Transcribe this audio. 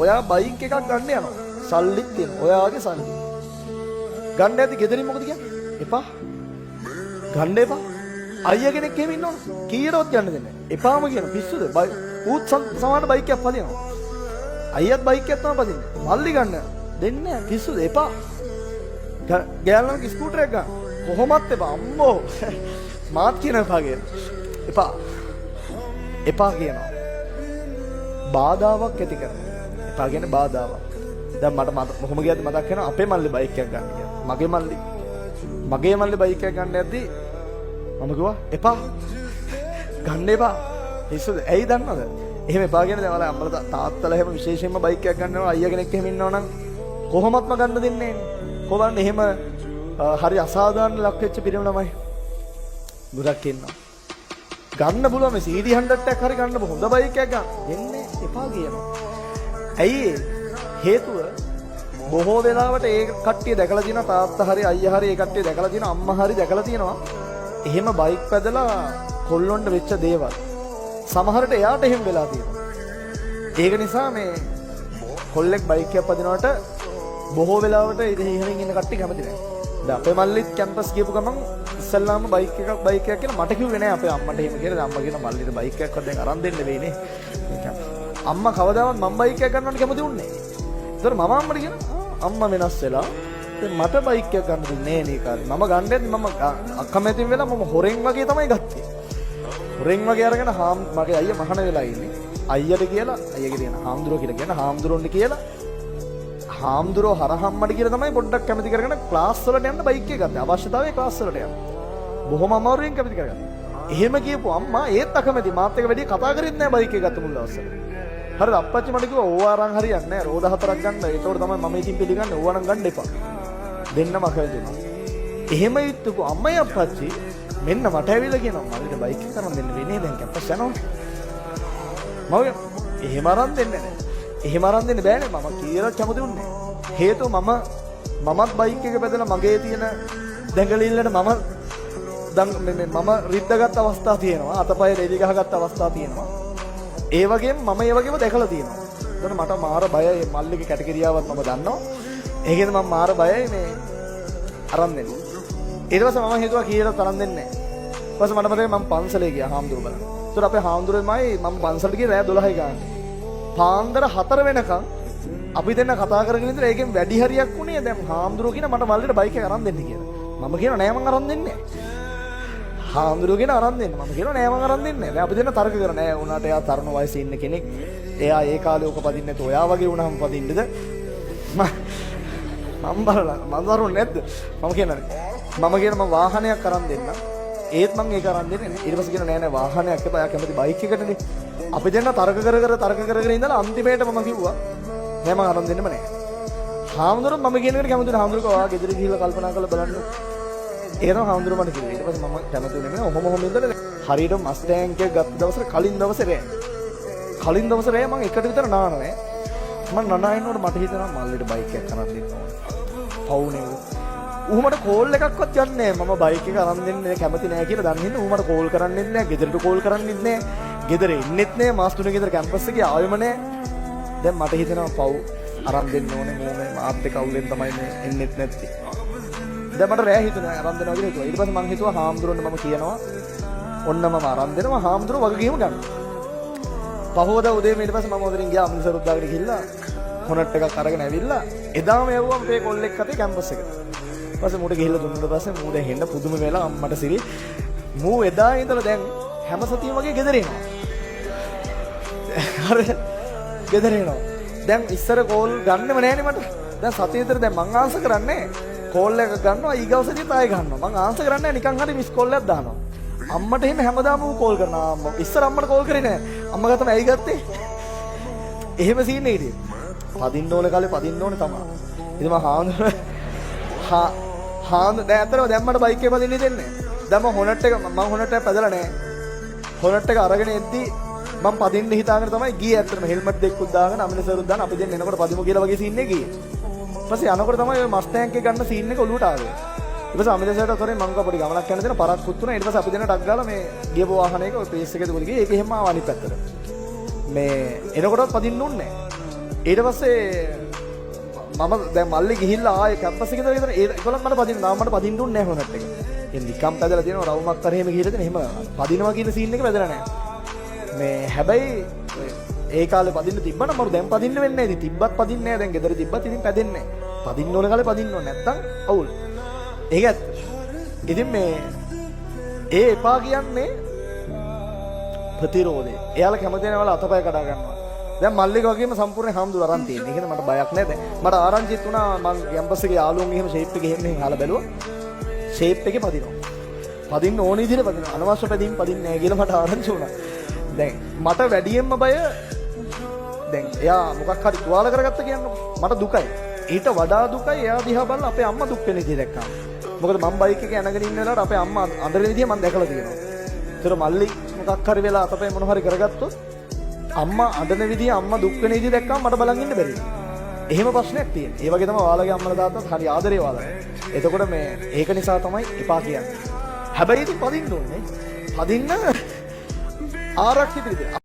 ඔයා බයික් එකක් ගන්න යනවා. සල්ලිත් තියෙන. ඔයාගේ සල්ලි. ගන්න ඇති ගෙදරින් මොකද කියන්නේ? එපා. ගන්න එපා. අයියා කෙනෙක් එහෙම ඉන්නවනේ. කීයටවත් ගන්න දෙන්නේ නැහැ. එපාම කියන පිස්සුද? ඌත් සමාන බයික් එකක් පදිනවා. අයියත් බයික් එකක් තමයි පදින්නේ. මල්ලි ගන්න දෙන්නේ නැහැ. පිස්සුද? එපා. ගෑල්ලන්ක ස්කූටර් එක ගන්න. කොහොමත් එපා. අම්මෝ. මාත් කියන එපා කියන. එපා. එපා කියනවා. බාධාවක් ඇති කරනවා. එපා කියන්නේ බාධාවක්. දැන් මට කොහොම ගියද මතක් වෙනවා අපේ මල්ලි බයික් එකක් ගන්න කියලා. මගේ මල්ලි බයික් එකක් ගන්න යද්දි මම කිව්වා එපා. ගන්න එපා. පිස්සුද? ඇයි දන්නවද? එහෙම එපා කියන දැන් වල අම්මලා තාත්තලා එහෙම විශේෂයෙන්ම බයික් එකක් ගන්නවා අයියා කෙනෙක් එහෙම ඉන්නවනම් කොහොමත්ම ගන්න දෙන්නේ නැහැ. කොහොමද එහෙම හරි අසාධාරණ ලක් වෙච්ච පිරිම ළමයි ගොඩක් ඉන්නවා. ගන්න පුළුවන් මේ CD 100 එකක් හරි ගන්න හොඳ බයික් එකක් ගන්න. දෙන්නේ එපා කියනවා. ඇයි හේතුව බොහෝ වෙලාවට ඒ කට්ටිය දැකලා තියෙනවා තාත්තා හරි අයියා හරි ඒ කට්ටිය දැකලා තියෙනවා අම්මා හරි දැකලා තියෙනවා. එහෙම බයික් පැදලා කොල්ලොන්ට වෙච්ච දේවල්. සමහරට එයාට එහෙම වෙලා තියෙනවා. ඒක නිසා මේ කොල්ලෙක් බයික් එකක් පදිනවට බොහෝ වෙලාවට ඉතින් ඉන්න කට්ටිය කැමති නැහැ. දැන් අපේ මල්ලිත් කැම්පස් ගියපු ගමන් ඉස්සල්ලාම බයික් එකක් කියලා මට කිව්වේ නෑ අපේ අම්මට එහෙම කියලා. අම්මා කියන මල්ලිට බයික් එකක් දැන් අරන් දෙන්න වෙයිනේ. අම්මා කවදාවත් මම බයික් එකක් ගන්නවට කැමති වුණේ නෑ. ඒතර මම අම්මට කියනවා අම්මා වෙනස් වෙලා දැන් මට බයික් එකක් ගන්න දුන්නේ නෑ නේ කාලේ. මම ගන්නෙත් මම අකමැතිම වෙලා මම හොරෙන් වගේ තමයි ගත්තේ. හොරෙන් වගේ අරගෙන මගේ අයියා මහාන වෙලා ඉන්නේ. අයියට කියලා අයියගේ තියෙන හාමුදුරුවෝ කියලා කියන හාමුදුරුවන්ට කියලා හාමුදුරුවෝ හරහම්මඩ කියලා තමයි පොඩ්ඩක් කැමති කරගෙන ක්ලාස් වලට යන්න බයික් එක ගත්තා. අවශ්‍යතාවයේ ක්ලාස් වලට යන්න. බොහොම අමාරුවෙන් කැමති කරගත්තා. එහෙම කියපු අම්මා ඒත් අකමැති මාත් එක්ක වැඩි කතා කරෙත් නෑ බයික් එක ගත්ත මුල් දවස්වල. හරිද අප්පච්චි මට කිව්වා ඕවා අරන් හරියන්නේ නෑ රෝද 4ක් ගන්න. ඒතකොට තමයි මම ඉතින් පිළිගන්නේ ඕවා නම් ගන්න එපා. දෙන්නම අකමැතිුණා. එහෙම ඉත්තුකෝ අම්මයි අප්පච්චි මෙන්න මට ඇවිල්ලා කියනවා මල්ලිට බයික් එක කරන් දෙන්න වෙන්නේ දැන් කැම්පස් යනවා. මම එහෙම අරන් දෙන්නේ නෑ. එහෙම අරන් දෙන්න බෑනේ මම කියලා කැමති උන්නේ. හේතුව මමත් බයික් එක පැදලා මගේ තියෙන දැඟලිල්ලට මම රිද්දගත් අවස්ථා තියෙනවා. අතපය රෙලි ගහගත් අවස්ථා තියෙනවා. ඒ වගේම මම ඒ වගේම දැකලා තියෙනවා. ඒකට මට මාර බයයි මල්ලිගේ කැටගිරියාවත් මම දන්නවා. ඒකෙන් මම මාර බයයි මේ අරන් දෙන්න. ඊට පස්සේ මම හිතුවා කියලා තරන් දෙන්නේ නැහැ. ඊපස්සේ මට මතකයි මම පන්සලේ ගියා හාමුදුරුවෝ බලන්න. ඒතර අපේ හාමුදුරුවෝමයි මම පන්සලට ගියේ රෑ 12යි ගානේ. පාන්දර 4 වෙනකන් අපි දෙන්න කතා කරගෙන ඉඳලා ඒකෙන් වැඩි හරියක් උනේ දැන් හාමුදුරුවෝ කියන මට මල්ලිට බයික් එක අරන් දෙන්න කියලා. මම කියනවා නෑ මං අරන් දෙන්නේ නෑ. හාමුදුරුවෝ කියන අරන් දෙන්න. මම කියනවා නෑ මං අරන් දෙන්නේ නෑ. දැන් අපි දෙන්න තර්ක කරා නෑ උනාට එයා තරුණ වයසේ ඉන්න කෙනෙක්. එයා ඒ කාලේ ඔක පදින්නේ නැතුව ඔයා වගේ වුණාම පදින්නද? මම බලලා මම දරුවෝ නැද්ද? මම කියනවා මම වාහනයක් අරන් දෙන්න. ඒත් මං ඒක අරන් දෙන්නේ නෑ. ඊට පස්සේ කියනවා නෑ නෑ වාහනයක් එපා. එයා කැමති බයික් එකටනේ. අපි දෙන්න තර්ක කර ඉඳලා අන්තිමේට මම කිව්වා නෑ මං අරන් දෙන්නෙම නෑ. හාමුදුරුවෝ මම කියන එකට කැමති නෑ. හාමුදුරුවෝ ආ ගෙදර ගිහිල්ලා කල්පනා කරලා බලන්න. ඒක තමයි හාමුදුරුවෝ මට කිව්වේ. ඊට පස්සේ මම කැමති වෙන්නේ නෑ. ඔහොම ඉඳලා හරියට මස්ටෑන්ක් එක ගත්ත දවසේ කලින් දවසේ රෑ මං එකට විතර නානවා. මම නනායිනකොට මට හිතෙනවා මල්ලිට බයික් එකක් අරන් දෙන්න ඕනේ. පවුනේ. ඌ මට කෝල් එකක්වත් යන්නේ නෑ. මම බයික් එක අරන් දෙන්න කැමති නෑ කියලා දන්නේ නැහැ. ඌ මට කෝල් කරන්නෙත් නෑ. ගෙදරට කෝල් කරන්නෙත් නෑ. ගෙදර ඉන්නෙත් නෑ. මාස් 3 ගෙදර කැම්පස් එකේ ආවෙම නෑ. දැන් මට හිතෙනවා පව් අරන් දෙන්න ඕනේ. මම මාත් එක්ක අවුලෙන් තමයි මේ එන්නෙත් නැත්තේ. දැන් මට රෑ හිතුණා අරන් දෙනවා කියලා හිතුවා. ඊට පස්සේ මං හිතුවා හාමුදුරන්ට මම කියනවා ඔන්න මම අරන් දෙනවා හාමුදුරුවෝ වගකීම ගන්න. පහවදා උදේ ඊට පස්සේ මම උදේින් ගියා අමෘතසර උද්දාගෙන ගිහිල්ලා කොනට් එකක් අරගෙන ඇවිල්ලා එදාම යවුවා මේ කොල්ලෙක් අතේ කැම්පස් එකට. ඊපස්සේ මූට ගිහිල්ලා දුන්නාට පස්සේ මූ දැන් හෙන්න පුදුම වෙලා අම්මට සිරි මූ එදා ඉඳලා දැන් හැම සතියෙම වගේ ගෙදර එනවා. හරි ගෙදර එනවා. දැන් ඉස්සර කෝල් ගන්නෙම නෑනේ මට. දැන් සතිය විතර දැන් මං ආන්සර් කරන්නේ කෝල් එක ගන්නවා ඊගව සතියේත් ආයෙ ගන්නවා. මං ආන්සර් කරන්නේ නිකන් හරි මිස් කෝල් එකක් දානවා. අම්මට එහෙම හැමදාම ඌ කෝල් කරනවා. ඉස්සර අම්මට කෝල් කරේ නෑ. අම්මා ගත්තම ඇයි ගත්තේ? එහෙම සීන් එකේ ඉතින්. පදින්න ඕනේ කාලේ පදින්න ඕනේ තමයි. ඉතින් මම දැන් අතරම දැන් මට බයික් එක පදින්න දෙන්නේ. දැන් මම හොනට් එක පැදලා නෑ. හොනට් එක අරගෙන එද්දි මම පදින්න හිතාගෙන තමයි ගියේ. ඇත්තටම හෙල්මට් දෙකකුත් දාගෙන අමිනසරුත් දාන අපි දෙන්න එනකොට පදිමු කියලා වගේ සීන් එක ගියේ. ඊපස්සේ යනකොට තමයි ඔය මස්ටෑන්ක් එක ගන්න සීන් එක ඔලුවට ආවේ. ඊපස්සේ අමිනසරට අතරේ මං කව පොඩි ගමනක් යන දෙන පරක් කුත්තුනා. ඊට පස්සේ අපි දෙන්න ටක් ගාලා මේ ගියපු වාහනයක ඔය පේස් එකේ දුවලා ගියේ. ඒක එහෙම ආව අනිත් පැත්තට. මේ එනකොටත් පදින්න ඕනේ නෑ. ඊට පස්සේ මම දැන් මල්ලි ගිහිල්ලා ආයේ කැම්පස් එකේ ඉඳලා ඒගොල්ලන් මට පදින්න නාම මට පදින්න දුන්නේ නැහැ හොනට් එක. ඒ නිකම් පැදලා තියෙනවා රවුමක් කර එහෙම ගිහිල්ලා තියෙන එහෙම පදිනවා කියන සීන් එක පැදලා නැහැ. මේ හැබැයි ඒ කාලේ පදින්න තිබ්බනම් මරු දැන් පදින්න වෙන්නේ නැහැ. ඉතින් තිබ්බත් පදින්නේ නැහැ. දැන් ගෙදර තිබ්බත් ඉතින් පැදෙන්නේ නැහැ. පදින්න ඕන කාලේ පදින්න ඕන නැත්තම් අවුල්. ඒක ඇත්ත. ඉතින් මේ ඒ එපා කියන්නේ ප්‍රතිරෝධය. එයාලා කැමති නැවල අතපය කඩා ගන්නවා. දැන් මල්ලික වගේම සම්පූර්ණ හාමුදුර අරන් තියෙන. ඒ කියන්නේ මට බයක් නැහැ දැන්. මට ආරංචිත් වුණා මම කැම්පස් එකේ යාළුවෝන් එහෙම ෂේප් එකේ එහෙම හාලා බැලුවා. ෂේප් එකේ පදිනවා. පදින්න ඕන විදිහට පදිනවා. අනවශ්‍ය පැදීම් පදින්නේ නැහැ කියලා මට ආරංචි වුණා. දැන් මට වැඩියෙන්ම බය දැන් එයා මොකක් හරි තුවාල කරගත්ත කියන්නේ මට දුකයි. ඊට වඩා දුකයි එයා දිහා බලලා අපේ අම්මා දුක් වෙන විදිහ දැක්කම. මොකද මම බයික් එකේ යනගෙන ඉන්න වෙලාවට අපේ අම්මා අඬන විදිහ මම දැකලා තියෙනවා. ඒතර මල්ලි මොකක් හරි වෙලා අතපය මොන හරි කරගත්තොත් අම්මා අඬන විදිහ අම්මා දුක් වෙන විදිහ දැක්කම මට බලන් ඉන්න බැරි. එහෙම ප්‍රශ්නයක් තියෙනවා. ඒ වගේ තමයි ඔයාලගේ අම්මලා තාත්තත් හරි ආදරේ ඔයාලට. එතකොට මේ ඒක නිසා තමයි එපා කියන්නේ. හැබැයි ඉතින් පදින්න ඕනේ. පදින්න ආරක්ෂිත විදිහට